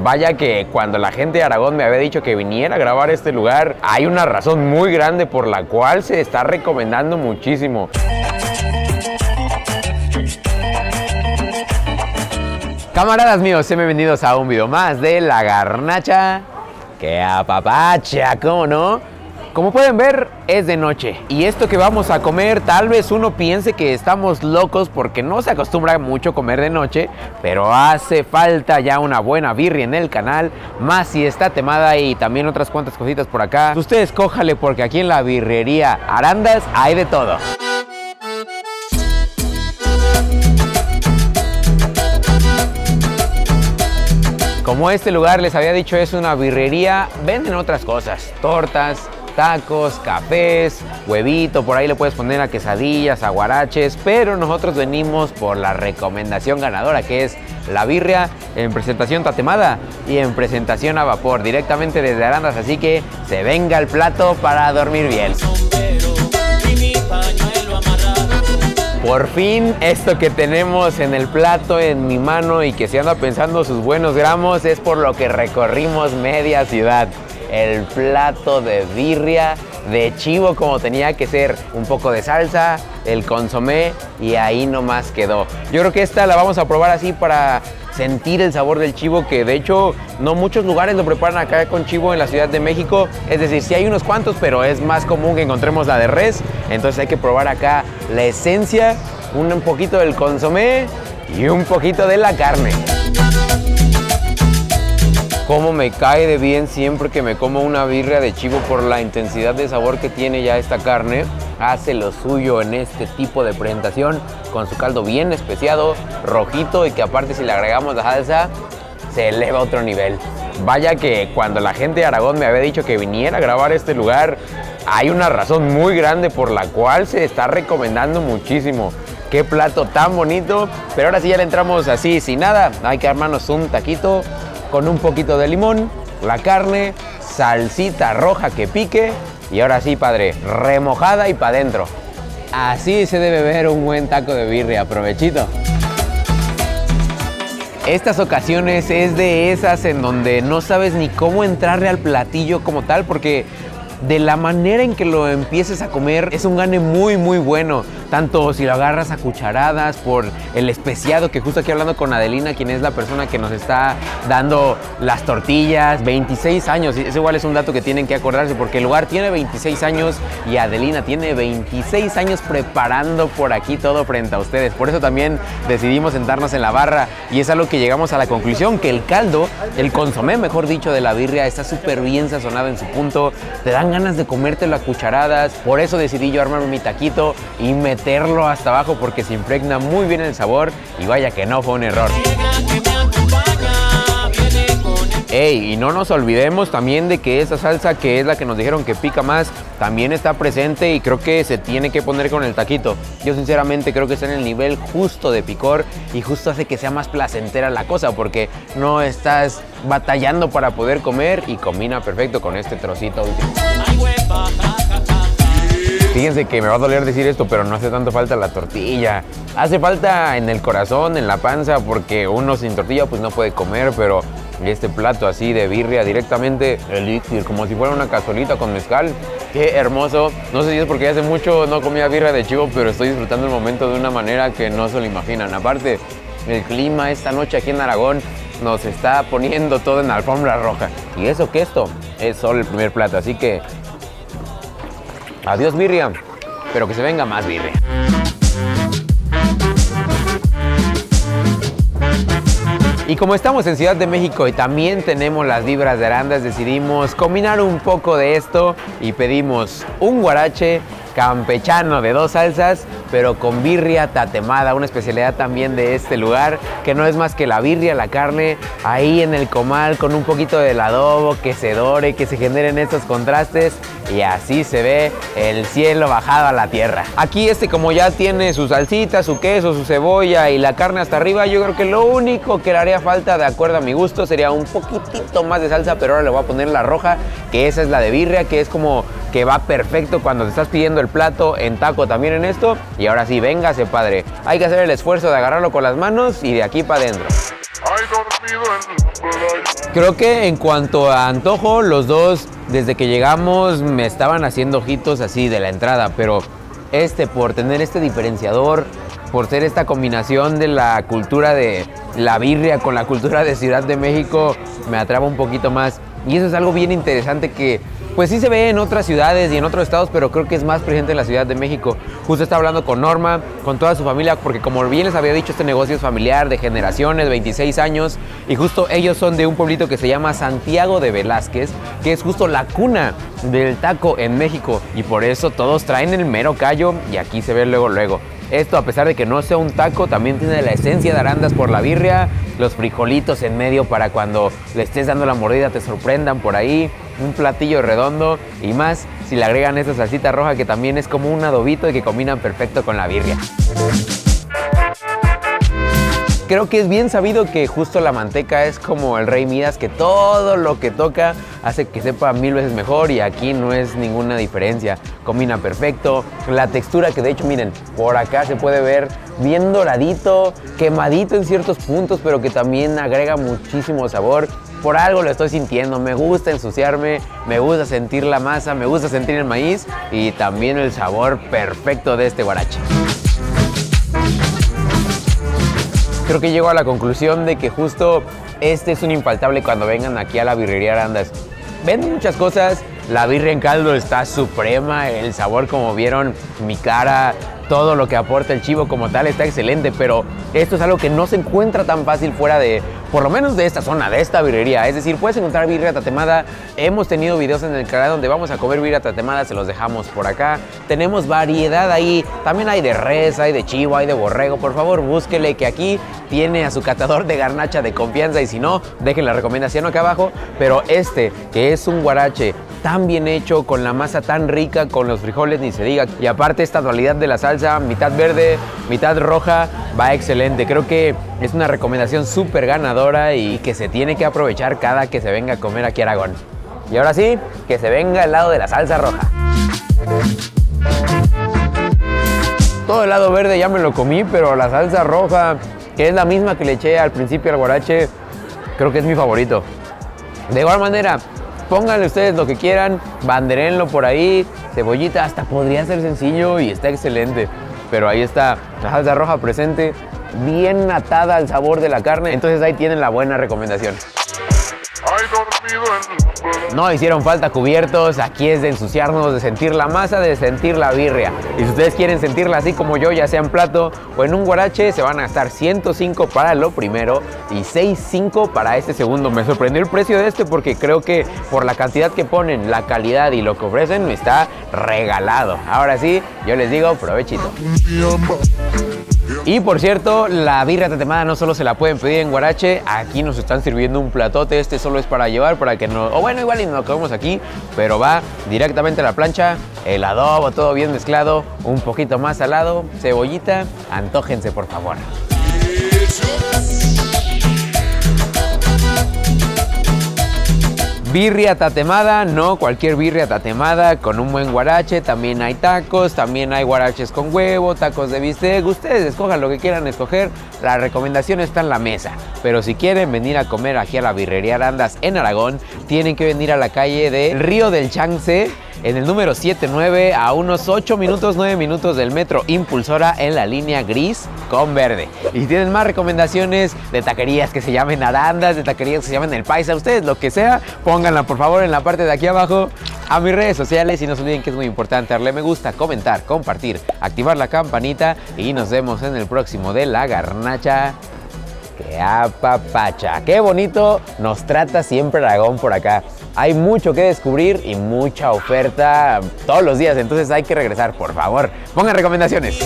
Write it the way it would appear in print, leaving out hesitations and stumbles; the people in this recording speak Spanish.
Vaya que cuando la gente de Aragón me había dicho que viniera a grabar este lugar, hay una razón muy grande por la cual se está recomendando muchísimo. Camaradas míos, sean bienvenidos a un video más de La Garnacha que apapacha, ¿cómo no? Como pueden ver, es de noche y esto que vamos a comer, tal vez uno piense que estamos locos porque no se acostumbra mucho comer de noche, pero hace falta ya una buena birria en el canal, más si está temada y también otras cuantas cositas por acá. Ustedes cójale porque aquí en la birrería Arandas hay de todo. Como este lugar les había dicho es una birrería, venden otras cosas, tortas, tacos, cafés, huevito, por ahí le puedes poner a quesadillas, a guaraches, pero nosotros venimos por la recomendación ganadora que es la birria en presentación tatemada y en presentación a vapor, directamente desde Arandas, así que se venga el plato para dormir bien. Por fin, esto que tenemos en el plato en mi mano y que se anda pensando sus buenos gramos es por lo que recorrimos media ciudad. El plato de birria de chivo como tenía que ser, un poco de salsa, el consomé y ahí nomás quedó. Yo creo que esta la vamos a probar así para sentir el sabor del chivo, que de hecho no muchos lugares lo preparan acá con chivo en la Ciudad de México, es decir, sí hay unos cuantos, pero es más común que encontremos la de res, entonces hay que probar acá la esencia, un poquito del consomé y un poquito de la carne. Cómo me cae de bien siempre que me como una birria de chivo por la intensidad de sabor que tiene ya esta carne. Hace lo suyo en este tipo de presentación con su caldo bien especiado, rojito y que aparte si le agregamos la salsa se eleva a otro nivel. Vaya que cuando la gente de Aragón me había dicho que viniera a grabar este lugar, hay una razón muy grande por la cual se está recomendando muchísimo. Qué plato tan bonito, pero ahora sí ya le entramos así sin nada, hay que armarnos un taquito con un poquito de limón, la carne, salsita roja que pique y ahora sí, padre, remojada y para adentro. Así se debe ver un buen taco de birria, provechito. Estas ocasiones es de esas en donde no sabes ni cómo entrarle al platillo como tal porque de la manera en que lo empieces a comer es un gane muy bueno, tanto si lo agarras a cucharadas por el especiado, que justo aquí hablando con Adelina, quien es la persona que nos está dando las tortillas, 26 años, eso igual es un dato que tienen que acordarse porque el lugar tiene 26 años y Adelina tiene 26 años preparando por aquí todo frente a ustedes, por eso también decidimos sentarnos en la barra y es algo que llegamos a la conclusión, que el caldo, el consomé mejor dicho de la birria está súper bien sazonado en su punto, te dan ganas de comértelo a cucharadas, por eso decidí yo armarme mi taquito y meterlo hasta abajo porque se impregna muy bien el sabor y vaya que no fue un error. Ey, y no nos olvidemos también de que esa salsa que es la que nos dijeron que pica más, también está presente y creo que se tiene que poner con el taquito. Yo sinceramente creo que está en el nivel justo de picor y justo hace que sea más placentera la cosa porque no estás batallando para poder comer y combina perfecto con este trocito último. Fíjense que me va a doler decir esto, pero no hace tanto falta la tortilla. Hace falta en el corazón, en la panza, porque uno sin tortilla pues no puede comer, pero este plato así de birria directamente elixir, como si fuera una cazuelita con mezcal. Qué hermoso. No sé si es porque hace mucho no comía birria de chivo, pero estoy disfrutando el momento de una manera que no se lo imaginan. Aparte, el clima esta noche aquí en Aragón nos está poniendo todo en alfombra roja. Y eso que esto es solo el primer plato, así que adiós birria, pero que se venga más birria. Y como estamos en Ciudad de México y también tenemos las vibras de Arandas, decidimos combinar un poco de esto y pedimos un guarache campechano de 2 salsas, pero con birria tatemada, una especialidad también de este lugar, que no es más que la birria, la carne, ahí en el comal con un poquito del adobo, que se dore, que se generen estos contrastes y así se ve el cielo bajado a la tierra. Aquí como ya tiene su salsita, su queso, su cebolla y la carne hasta arriba, yo creo que lo único que le haría falta, de acuerdo a mi gusto, sería un poquitito más de salsa, pero ahora le voy a poner la roja, que esa es la de birria, que es como que va perfecto cuando te estás pidiendo el plato en taco también en esto. Y ahora sí, véngase, padre. Hay que hacer el esfuerzo de agarrarlo con las manos y de aquí para adentro. Creo que en cuanto a antojo, los dos, desde que llegamos, me estaban haciendo ojitos así de la entrada, pero por tener este diferenciador, por ser esta combinación de la cultura de la birria con la cultura de Ciudad de México, me atrapa un poquito más. Y eso es algo bien interesante que pues sí se ve en otras ciudades y en otros estados, pero creo que es más presente en la Ciudad de México. Justo estaba hablando con Norma, con toda su familia, porque como bien les había dicho, este negocio es familiar, de generaciones, 26 años, y justo ellos son de un pueblito que se llama Santiago de Velázquez, que es justo la cuna del taco en México, y por eso todos traen el mero callo, y aquí se ve luego, luego. Esto, a pesar de que no sea un taco, también tiene la esencia de arandas por la birria, los frijolitos en medio para cuando le estés dando la mordida te sorprendan por ahí, un platillo redondo y más si le agregan esa salsita roja que también es como un adobito y que combinan perfecto con la birria. Creo que es bien sabido que justo la manteca es como el rey Midas, que todo lo que toca hace que sepa 1000 veces mejor, y aquí no es ninguna diferencia. Combina perfecto. La textura, que de hecho miren, por acá se puede ver bien doradito, quemadito en ciertos puntos, pero que también agrega muchísimo sabor. Por algo lo estoy sintiendo, me gusta ensuciarme, me gusta sentir la masa, me gusta sentir el maíz y también el sabor perfecto de este guarache. Creo que llego a la conclusión de que justo este es un infaltable cuando vengan aquí a la birrería Arandas. Venden muchas cosas, la birria en caldo está suprema, el sabor, como vieron, mi cara, todo lo que aporta el chivo como tal está excelente, pero esto es algo que no se encuentra tan fácil fuera de, por lo menos de esta zona, de esta birrería. Es decir, puedes encontrar birria tatemada. Hemos tenido videos en el canal donde vamos a comer birria tatemada, se los dejamos por acá. Tenemos variedad ahí, también hay de res, hay de chivo, hay de borrego. Por favor, búsquele, que aquí tiene a su catador de garnacha de confianza, y si no, dejen la recomendación acá abajo. Pero que es un guarache tan bien hecho, con la masa tan rica, con los frijoles ni se diga, y aparte esta dualidad de la salsa, mitad verde, mitad roja, va excelente. Creo que es una recomendación súper ganadora y que se tiene que aprovechar cada que se venga a comer aquí a Aragón. Y ahora sí, que se venga el lado de la salsa roja. Todo el lado verde ya me lo comí, pero la salsa roja, que es la misma que le eché al principio al guarache, creo que es mi favorito. De igual manera, pónganle ustedes lo que quieran, banderenlo por ahí, cebollita, hasta podría ser sencillo y está excelente. Pero ahí está la salsa roja presente, bien atada al sabor de la carne, entonces ahí tienen la buena recomendación. No hicieron falta cubiertos, aquí es de ensuciarnos, de sentir la masa, de sentir la birria. Y si ustedes quieren sentirla así como yo, ya sea en plato o en un guarache, se van a gastar 105 para lo primero y 6.5 para este segundo. Me sorprendió el precio de este porque creo que por la cantidad que ponen, la calidad y lo que ofrecen, me está regalado. Ahora sí, yo les digo, provechito. Y por cierto, la birria tatemada no solo se la pueden pedir en guarache, aquí nos están sirviendo un platote. Este solo es para llevar, para que no, o bueno, igual y no lo comemos aquí, pero va directamente a la plancha, el adobo todo bien mezclado, un poquito más salado, cebollita, antójense por favor. Birria tatemada, no cualquier birria tatemada, con un buen guarache. También hay tacos, también hay guaraches con huevo, tacos de bistec. Ustedes escojan lo que quieran escoger, la recomendación está en la mesa. Pero si quieren venir a comer aquí a la birrería Arandas en Aragón, tienen que venir a la calle del Río del Chance, en el número 79, a unos 9 minutos del metro Impulsora, en la línea gris con verde. Y si tienen más recomendaciones de taquerías que se llamen Arandas, de taquerías que se llamen El Paisa, ustedes lo que sea, pónganla por favor en la parte de aquí abajo, a mis redes sociales, y no se olviden que es muy importante darle me gusta, comentar, compartir, activar la campanita, y nos vemos en el próximo de La Garnacha que apapacha. Qué bonito nos trata siempre Aragón por acá. Hay mucho que descubrir y mucha oferta todos los días, entonces hay que regresar, por favor. Pongan recomendaciones.